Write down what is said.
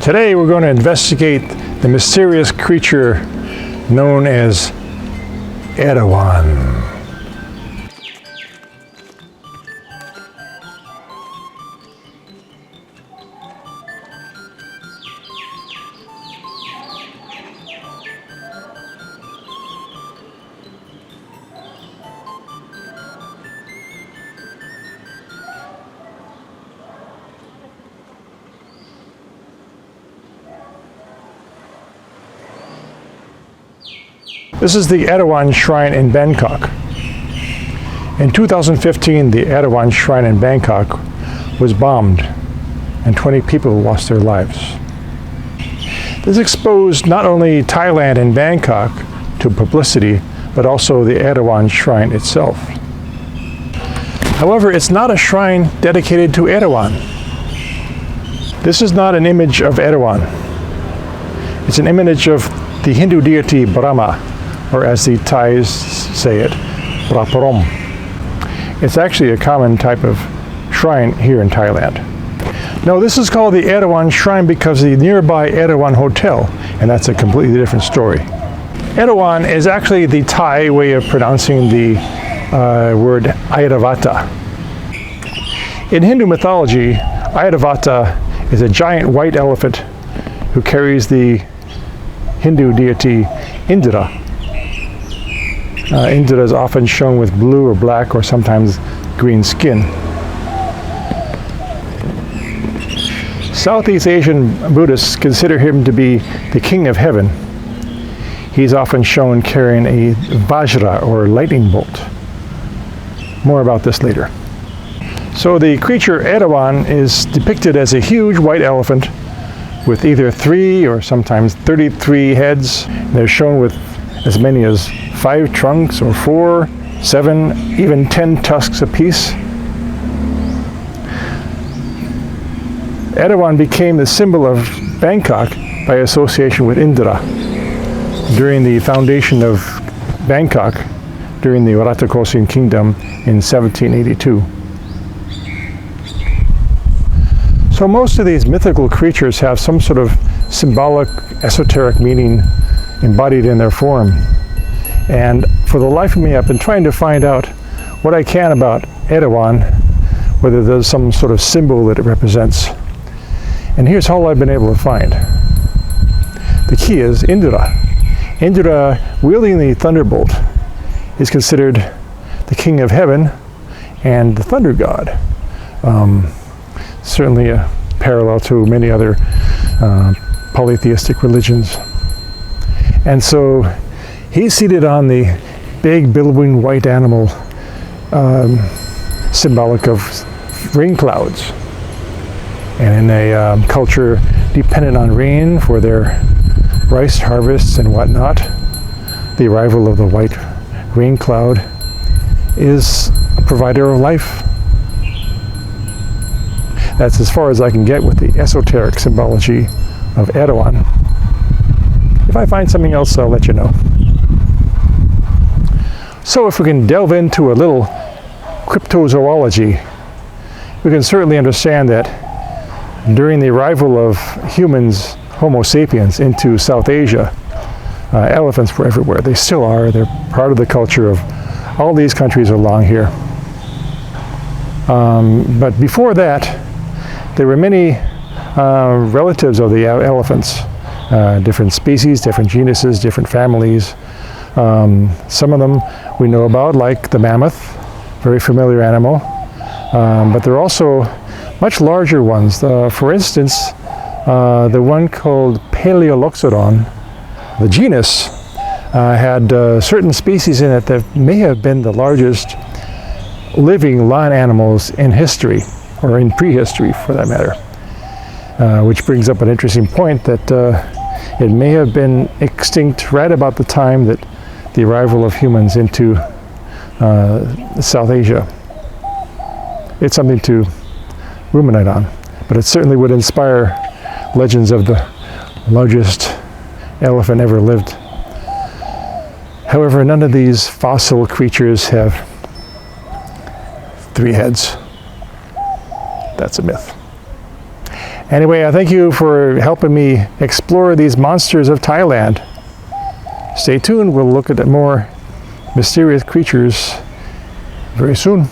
Today we're going to investigate the mysterious creature known as Erawan. This is the Erawan Shrine in Bangkok. In 2015, the Erawan Shrine in Bangkok was bombed and 20 people lost their lives. This exposed not only Thailand and Bangkok to publicity, but also the Erawan Shrine itself. However, it's not a shrine dedicated to Erawan. This is not an image of Erawan. It's an image of the Hindu deity Brahma, or as the Thais say it, Praparom. It's actually a common type of shrine here in Thailand. No, this is called the Erawan Shrine because of the nearby Erawan Hotel, and that's a completely different story. Erawan is actually the Thai way of pronouncing the word Airavata. In Hindu mythology, Airavata is a giant white elephant who carries the Hindu deity Indra. Indra is often shown with blue or black or sometimes green skin. Southeast Asian Buddhists consider him to be the king of heaven. He's often shown carrying a vajra or lightning bolt. More about this later. So the creature Erawan is depicted as a huge white elephant with either 3 or sometimes 33 heads. They're shown with as many as 5 trunks or 4, 7, even 10 tusks apiece. Erawan became the symbol of Bangkok by association with Indra during the foundation of Bangkok during the Ratchakosin Kingdom in 1782. So most of these mythical creatures have some sort of symbolic, esoteric meaning embodied in their form. And for the life of me, I've been trying to find out what I can about Erawan, whether there's some sort of symbol that it represents. And here's all I've been able to find. The key is Indra. Indra, wielding the thunderbolt, is considered the king of heaven and the thunder god. Certainly a parallel to many other polytheistic religions. And so he's seated on the big billowing white animal, symbolic of rain clouds. And in a culture dependent on rain for their rice harvests and whatnot, the arrival of the white rain cloud is a provider of life. That's as far as I can get with the esoteric symbology of Erawan. If I find something else, I'll let you know. So if we can delve into a little cryptozoology, we can certainly understand that during the arrival of humans, Homo sapiens, into South Asia, elephants were everywhere. They still are. They're part of the culture of all these countries along here. But before that, there were many relatives of the elephants, different species, different genuses, different families. Some of them we know about, like the mammoth, very familiar animal. But there are also much larger ones. For instance, the one called Paleoloxodon, the genus, had certain species in it that may have been the largest living land animals in history, or in prehistory for that matter. Which brings up an interesting point that it may have been extinct right about the time that the arrival of humans into South Asia. It's something to ruminate on, but it certainly would inspire legends of the largest elephant ever lived. However, none of these fossil creatures have 3 heads. That's a myth. Anyway, I thank you for helping me explore these monsters of Thailand. Stay tuned, we'll look at more mysterious creatures very soon.